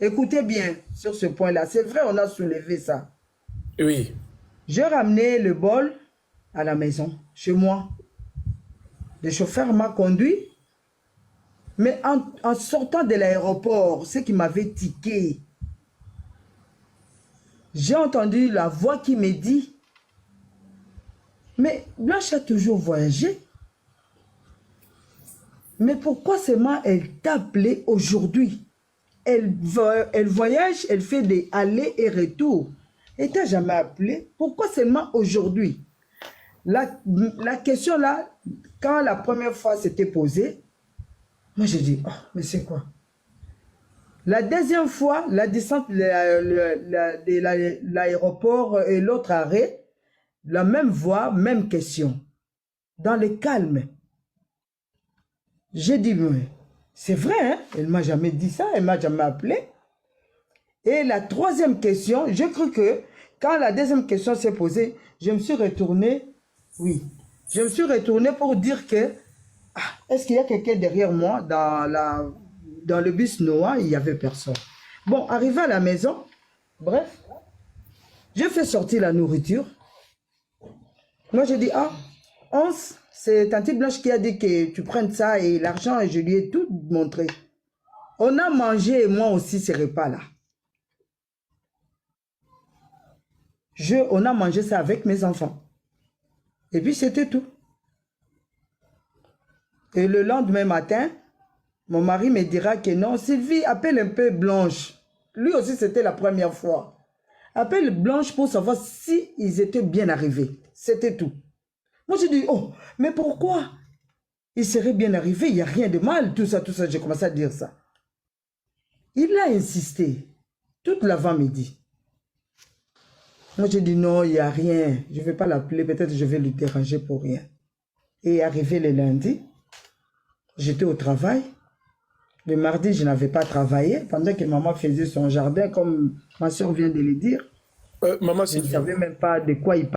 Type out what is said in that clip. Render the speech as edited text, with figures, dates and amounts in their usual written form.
Écoutez bien sur ce point-là. C'est vrai, on a soulevé ça. Oui. J'ai ramené le bol à la maison, chez moi. Le chauffeur m'a conduit, mais en sortant de l'aéroport, ce qui m'avait tiqué, j'ai entendu la voix qui me dit, mais Blanche a toujours voyagé. Mais pourquoi seulement elle t'a appelé aujourd'hui? Elle voyage, elle fait des allers et retours. Elle t'a jamais appelé. Pourquoi seulement aujourd'hui? La question là, quand la première fois s'était posée, moi j'ai dit, oh, mais c'est quoi? La deuxième fois, la descente de l'aéroport et l'autre arrêt, la même voix, même question. Dans le calme. J'ai dit, mais c'est vrai, hein? Elle ne m'a jamais dit ça, elle ne m'a jamais appelé. Et la troisième question, j'ai cru que quand la deuxième question s'est posée, je me suis retourné, oui, je me suis retourné pour dire que, ah, est-ce qu'il y a quelqu'un derrière moi dans le bus noir? Il n'y avait personne. Bon, arrivé à la maison, bref, j'ai fait sortir la nourriture. Moi, j'ai dit, ah, Hans, c'est Tante Blanche qui a dit que tu prennes ça et l'argent, et je lui ai tout montré. On a mangé, et moi aussi, ces repas-là. On a mangé ça avec mes enfants. Et puis, c'était tout. Et le lendemain matin, mon mari me dira que non, Sylvie, appelle un peu Blanche. Lui aussi, c'était la première fois. Appelle Blanche pour savoir si ils étaient bien arrivés. C'était tout. Moi, je dis, oh, mais pourquoi? Ils seraient bien arrivés, il n'y a rien de mal, tout ça, tout ça. J'ai commencé à dire ça. Il a insisté toute l'avant-midi. Moi, j'ai dit non, il n'y a rien. Je ne vais pas l'appeler, peut-être je vais lui déranger pour rien. Et arrivé le lundi, j'étais au travail. Le mardi, je n'avais pas travaillé pendant que maman faisait son jardin, comme ma soeur vient de le dire. Maman Je ne Sylvie. savais même pas de quoi il parlait.